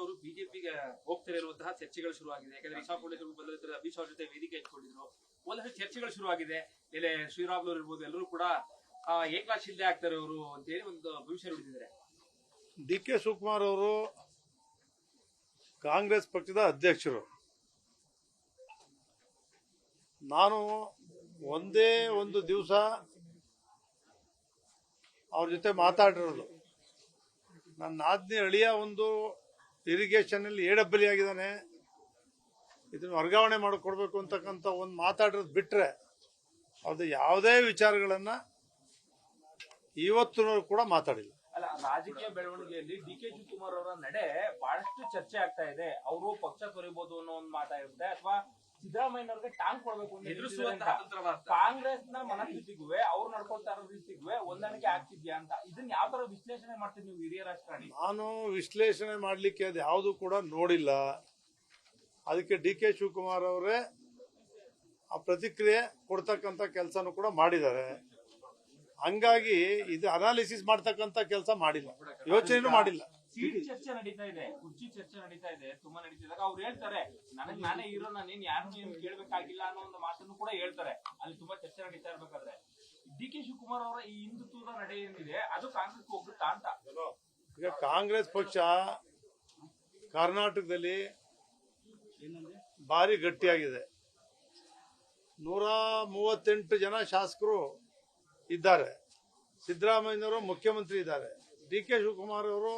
ಅವರು ಬಿಜೆಪಿಗೆ ಹೋಗ್ತಿರುವಂತಹ ಚರ್ಚೆಗಳು ಶುರುವಾಗಿದೆ. ಯಾಕಂದ್ರೆ ಇಶಾಪುರದಲ್ಲಿ ಬಂದ ಅಮಿತ್ ಅವ್ರ ಜೊತೆ ವೇದಿಕೆ ಹಂಚಿಕೊಂಡಿದ್ರು. ಒಂದಷ್ಟು ಚರ್ಚೆಗಳು ಶುರುವಾಗಿದೆ. ಇಲ್ಲಿ ಶ್ರೀರಾಮುಲು ಇರ್ಬೋದು, ಎಲ್ಲರೂ ಕೂಡ ಏಕನಾಥ್ ಶಿಂದೆ ಆಗ್ತಾರೆ ಅವರು ಅಂತ ಹೇಳಿ ಒಂದು ಭವಿಷ್ಯ ನುಡಿದಿದ್ದಾರೆ. ಡಿ ಕೆ ಶಿವಕುಮಾರ್ ಅವರು ಕಾಂಗ್ರೆಸ್ ಪಕ್ಷದ ಅಧ್ಯಕ್ಷರು. ನಾನು ಒಂದೇ ಒಂದು ದಿವಸ ಅವ್ರ ಜೊತೆ ಮಾತಾಡಿರೋದು. ನನ್ನ ನಾದ್ನಿ ಅಳಿಯ ಒಂದು ಇರಿಗೇಷನ್ ಅಲ್ಲಿ ಎಡಬ್ಬಲಿ ಆಗಿದ್ದಾನೆ, ಇದನ್ನು ವರ್ಗಾವಣೆ ಮಾಡಿಕೊಡ್ಬೇಕು ಅಂತಕ್ಕಂಥ ಒಂದು ಮಾತಾಡಿರೋದು ಬಿಟ್ರೆ ಅದು ಯಾವುದೇ ವಿಚಾರಗಳನ್ನ ಇವತ್ತು ಕೂಡ ಮಾತಾಡಿಲ್ಲ. ಅಲ್ಲ, ರಾಜಕೀಯ ಬೆಳವಣಿಗೆಯಲ್ಲಿ ಡಿ ಕೆ ಶಿವಕುಮಾರ್ ಅವರ ನಡೆ ಬಹಳಷ್ಟು ಚರ್ಚೆ ಆಗ್ತಾ ಇದೆ. ಅವರು ಪಕ್ಷ ತೊರೆಯಬಹುದು ಅನ್ನೋ ಒಂದು ಮಾತಾಡಿರುತ್ತೆ, ಅಥವಾ ಸಿದ್ದರಾಮಯ್ಯನವ್ರಿಗೆ ಟಾಂಗ್ ಕೊಡ್ಬೇಕು ಕಾಂಗ್ರೆಸ್ ನ ಮನಸ್ಥಿತಿಗೂ ಅವ್ರು ನಡ್ಕೊಳ್ತಾ ಇರೋ ರೀತಿಗೂ ಹೊಂದಾಣಿಕೆ ಆಗ್ತಿದ್ಯಾ ಅಂತ, ಇದನ್ನ ಯಾವ ತರ ವಿಶ್ಲೇಷಣೆ ಮಾಡ್ತೀವಿ ನೀವು ಹಿರಿಯ ರಾಜಕಾರಣಿ? ನಾನು ವಿಶ್ಲೇಷಣೆ ಮಾಡ್ಲಿಕ್ಕೆ ಅದು ಯಾವುದು ಕೂಡ ನೋಡಿಲ್ಲ. ಅದಕ್ಕೆ ಡಿ ಕೆ ಶಿವಕುಮಾರ್ ಅವರೇ ಆ ಪ್ರತಿಕ್ರಿಯೆ ಕೊಡ್ತಕ್ಕಂಥ ಕೆಲಸನೂ ಕೂಡ ಮಾಡಿದ್ದಾರೆ. ಹಂಗಾಗಿ ಇದು ಅನಾಲಿಸಿಸ್ ಮಾಡ್ತಕ್ಕಂಥ ಕೆಲಸ ಮಾಡಿಲ್ಲ, ಯೋಚನೆನೂ ಮಾಡಿಲ್ಲ. ಸೀಟ್ ಚರ್ಚೆ ನಡೀತಾ ಇದೆ, ಕುರ್ಚಿ ಚರ್ಚೆ ನಡೀತಾ ಇದೆ, ತುಂಬಾ ನಡೀತಿದಾಗ ಅವ್ರು ಹೇಳ್ತಾರೆ ನನಗ್ ನಾನೇ ಹೀರೋ, ನಾನೇನ್ ಯಾರನ್ನು ಕೇಳ್ಬೇಕಾಗಿಲ್ಲ ಅನ್ನೋ ಒಂದು ಮಾತನ್ನು ಕೂಡ ಹೇಳ್ತಾರೆ. ಅಲ್ಲಿ ತುಂಬಾ ಚರ್ಚೆ ನಡೀತಾ ಇರ್ಬೇಕಾದ್ರೆ ಡಿ ಕೆ ಶಿವಕುಮಾರ್ ಅವರ ಈ ಹಿಂದುತ್ವದ ನಡೆ ಏನಿದೆ ಅದು ಕಾಂಗ್ರೆಸ್ ಹೋಗುತ್ತಾ ಅಂತ. ಈಗ ಕಾಂಗ್ರೆಸ್ ಪಕ್ಷ ಕರ್ನಾಟಕದಲ್ಲಿ ಭಾರಿ ಗಟ್ಟಿಯಾಗಿದೆ. 138 ಜನ ಶಾಸಕರು ಇದ್ದಾರೆ. ಸಿದ್ದರಾಮಯ್ಯನವರು ಮುಖ್ಯಮಂತ್ರಿ ಇದ್ದಾರೆ, ಡಿ ಕೆ ಶಿವಕುಮಾರ್ ಅವರು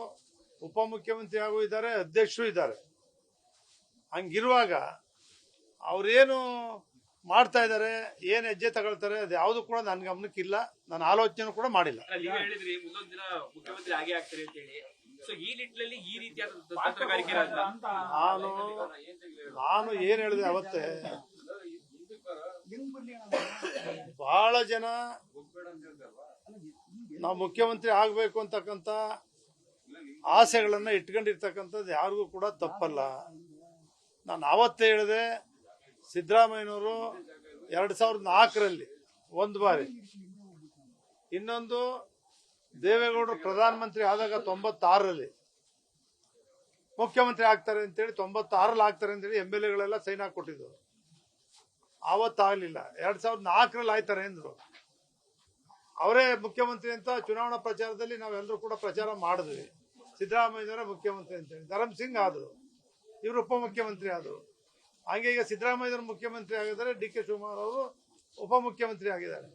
ಉಪಮುಖ್ಯಮಂತ್ರಿ ಆಗೂ ಇದ್ದಾರೆ, ಅಧ್ಯಕ್ಷರು ಇದ್ದಾರೆ. ಹಂಗಿರುವಾಗ ಅವ್ರೇನು ಮಾಡ್ತಾ ಇದ್ದಾರೆ, ಏನ್ ಹೆಜ್ಜೆ ತಗೊಳ್ತಾರೆ, ಅದು ಯಾವುದು ಕೂಡ ನನ್ನ ಗಮನಕ್ಕಿಲ್ಲ, ನಾನು ಆಲೋಚನೆ ಕೂಡ ಮಾಡಿಲ್ಲ. ನೀವು ಹೇಳಿದ್ರಿ ಮುಂದೊಂದು ದಿನ ಮುಖ್ಯಮಂತ್ರಿ ಆಗೇ ಆಗ್ತಾರೆ ಅಂತ ಹೇಳಿ. ಸೊ ಈ ನಿಟ್ಟಿನಲ್ಲಿ ಈ ರೀತಿಯಾದ ನಾನು ಏನ್ ಹೇಳಿದೆ ಅವತ್ತೇ, ಬಹಳ ಜನ ನಾವು ಮುಖ್ಯಮಂತ್ರಿ ಆಗ್ಬೇಕು ಅಂತಕ್ಕಂಥ ಆಸೆಗಳನ್ನ ಇಟ್ಕೊಂಡಿರ್ತಕ್ಕಂಥದ್ದು ಯಾರಿಗೂ ಕೂಡ ತಪ್ಪಲ್ಲ. ನಾನು ಅವತ್ತೇ ಹೇಳಿದೆ, ಸಿದ್ದರಾಮಯ್ಯನವರು 2004ರಲ್ಲಿ ಒಂದು ಬಾರಿ, ಇನ್ನೊಂದು ದೇವೇಗೌಡರು ಪ್ರಧಾನಮಂತ್ರಿ ಆದಾಗ 96ರಲ್ಲಿ ಮುಖ್ಯಮಂತ್ರಿ ಆಗ್ತಾರೆ ಅಂತೇಳಿ, 96ರಲ್ಲಿ ಆಗ್ತಾರೆ ಅಂತೇಳಿ MLA ಸೈನ್ ಹಾಕೊಟ್ಟಿದ್ರು. ಆವತ್ತಾಗಲಿಲ್ಲ. 2004ರಲ್ಲಿ ಆಯ್ತಾರೆ ಅಂದ್ರು. ಅವರೇ ಮುಖ್ಯಮಂತ್ರಿ ಅಂತ ಚುನಾವಣಾ ಪ್ರಚಾರದಲ್ಲಿ ನಾವೆಲ್ಲರೂ ಕೂಡ ಪ್ರಚಾರ ಮಾಡಿದ್ವಿ. ಸಿದ್ದರಾಮಯ್ಯನವರೇ ಮುಖ್ಯಮಂತ್ರಿ ಅಂತೇಳಿ. ಧರಮ್ ಸಿಂಗ್ ಆದ್ರು, ಇವರು ಉಪಮುಖ್ಯಮಂತ್ರಿ ಆದ್ರು. ಹಾಗೆ ಈಗ ಸಿದ್ದರಾಮಯ್ಯನವರು ಮುಖ್ಯಮಂತ್ರಿ ಆಗಿದ್ದಾರೆ, ಡಿ ಕೆ ಶಿವಕುಮಾರ್ ಅವರು ಉಪಮುಖ್ಯಮಂತ್ರಿ ಆಗಿದ್ದಾರೆ.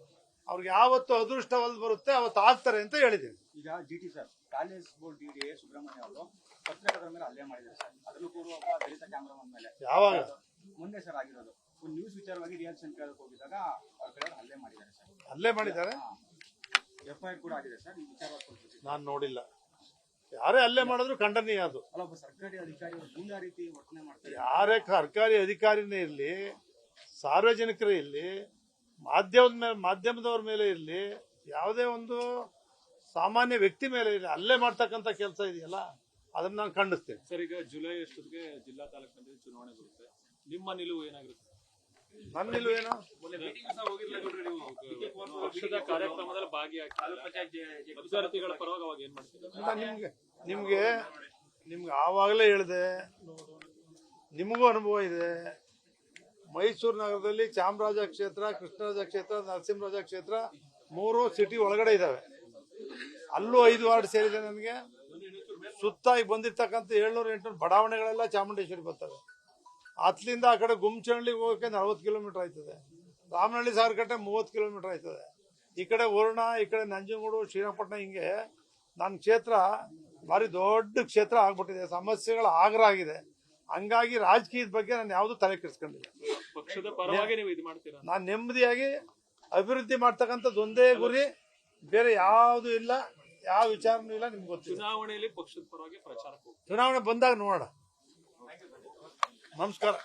ಅವ್ರಿಗೆ ಯಾವತ್ತು ಅದೃಷ್ಟ ಒಲ್ದು ಬರುತ್ತೆ ಅವತ್ತು ಆಗ್ತಾರೆ ಅಂತ ಹೇಳಿದ್ದೀನಿ. ಈಗ GT sir, college board DDA Subrahmanya ಅವರು ಪತ್ರಕರ್ತರ ಮೇಲೆ ಹಲ್ಲೆ ಮಾಡಿದ್ದಾರೆ ಸರ್. ಅದರಲ್ಲೂ ಕೂಡ ಒಬ್ಬ ದಲಿತ ಕ್ಯಾಮರಾಮನ್ ಮೇಲೆ ಯಾವಾಗ ಮೊನ್ನೆ ಸರ್ ಆಗಿರೋದು. ಒಂದು ನ್ಯೂಸ್ ವಿಚಾರವಾಗಿ ರಿಯಾಕ್ಷನ್ ಕೇಳಕ್ ಹೋಗಿದ್ದಾಗ ಅವ್ರ ಕಡೆ ಹಲ್ಲೆ ಮಾಡಿದ್ದಾರೆ ಸರ್. ಹಲ್ಲೆ ಮಾಡಿದ್ದಾರೆ, FIR ಕೂಡ ಆಗಿದೆ ಸರ್. ಈ ವಿಚಾರವಾಗಿ ನಾನು ನೋಡಿಲ್ಲ. ಯಾರೇ ಹಲ್ಲೆ ಮಾಡಿದ್ರು ಖಂಡನೀಯ. ಅದು ಅಲ್ಲ, ಒಬ್ಬ ಸರ್ಕಾರಿ ಅಧಿಕಾರಿ ಗೂಂಡಾ ರೀತಿ ವರ್ತನೆ ಮಾಡ್ತಾರೆ. ಯಾರೇ ಸರ್ಕಾರಿ ಅಧಿಕಾರಿನೇ ಇರಲಿ, ಸಾರ್ವಜನಿಕರೇ ಇರಲಿ, ಮಾಧ್ಯಮದವ್ರ ಮೇಲೆ ಇರಲಿ, ಯಾವುದೇ ಒಂದು ಸಾಮಾನ್ಯ ವ್ಯಕ್ತಿ ಮೇಲೆ ಇರಲಿ, ಹಲ್ಲೆ ಮಾಡ್ತಕ್ಕಂಥ ಕೆಲಸ ಇದೆಯಲ್ಲ, ಅದನ್ನ ನಾನು ಖಂಡಿಸ್ತೇನೆ. ಸರ್, ಈಗ ಜುಲೈ ಅಷ್ಟೊತ್ತಿಗೆ ಜಿಲ್ಲಾ ತಾಲೂಕು ಪಂಚಾಯತ್ ಚುನಾವಣೆ ಬರುತ್ತೆ. ನಿಮ್ಮ ನಿಲುವು ಏನಾಗಿರುತ್ತೆ? ನನ್ನ ನಿಲುವು ಏನು? ಪಕ್ಷದ ಕಾರ್ಯಕ್ರಮದಲ್ಲಿ ಭಾಗಿಯಾಗಿಗಳ ಪರವಾಗಿ ಅವಾಗ ಏನ್ ಮಾಡ್ತೀವಿ? ನಿಮ್ಗೆ ಆವಾಗಲೇ ಹೇಳಿದೆ, ನಿಮಗೂ ಅನುಭವ ಇದೆ. ಮೈಸೂರು ನಗರದಲ್ಲಿ ಚಾಮರಾಜ ಕ್ಷೇತ್ರ, ಕೃಷ್ಣರಾಜ ಕ್ಷೇತ್ರ, ನರಸಿಂಹರಾಜ ಕ್ಷೇತ್ರ 3 ಸಿಟಿ ಒಳಗಡೆ ಇದಾವೆ. ಅಲ್ಲೂ 5 ವಾರ್ಡ್ ಸೇರಿದೆ. ನನಗೆ ಸುತ್ತಾಗಿ ಬಂದಿರ್ತಕ್ಕಂಥ 700-800 ಬಡಾವಣೆಗಳೆಲ್ಲ ಚಾಮುಂಡೇಶ್ವರಿ ಬರ್ತವೆ. ಅತ್ಲಿಂದ ಆ ಕಡೆ ಗುಮ್ಚಂಡ್ಲಿಗೆ ಹೋಗೋಕೆ 40 ಕಿಲೋಮೀಟರ್ ಆಯ್ತದೆ. ರಾಮನಹಳ್ಳಿ ಸಾಗರಕಟ್ಟೆ 30 ಕಿಲೋಮೀಟರ್ ಆಯ್ತದೆ. ಈ ಕಡೆ ವರುಣ, ಈ ಕಡೆ ನಂಜನಗೂಡು, ಶ್ರೀರಂಗಪಟ್ಟಣ, ಹಿಂಗೆ ನನ್ನ ಕ್ಷೇತ್ರ ಭಾರಿ ದೊಡ್ಡ ಕ್ಷೇತ್ರ ಆಗ್ಬಿಟ್ಟಿದೆ. ಸಮಸ್ಯೆಗಳ ಆಗ್ರ ಆಗಿದೆ. ಹಂಗಾಗಿ ರಾಜಕೀಯದ ಬಗ್ಗೆ ನಾನು ಯಾವ್ದು ತಲೆ ಕೆಡಿಸ್ಕೊಂಡಿಲ್ಲ. ಪಕ್ಷದ ಪರವಾಗಿ ನೀವು ಇದು ಮಾಡ್ತೀರಾ? ನಾನು ನೆಮ್ಮದಿಯಾಗಿ ಅಭಿವೃದ್ಧಿ ಮಾಡ್ತಕ್ಕಂಥದ್ದು ಒಂದೇ ಗುರಿ, ಬೇರೆ ಯಾವುದು ಇಲ್ಲ, ಯಾವ ವಿಚಾರನೂ ಇಲ್ಲ. ನಿಮ್ಗೆ ಗೊತ್ತಿಲ್ಲ. ಚುನಾವಣೆಯಲ್ಲಿ ಪಕ್ಷದ ಪರವಾಗಿ ಪ್ರಚಾರ, ಚುನಾವಣೆ ಬಂದಾಗ ನೋಡೋಣ. ನಮಸ್ಕಾರ.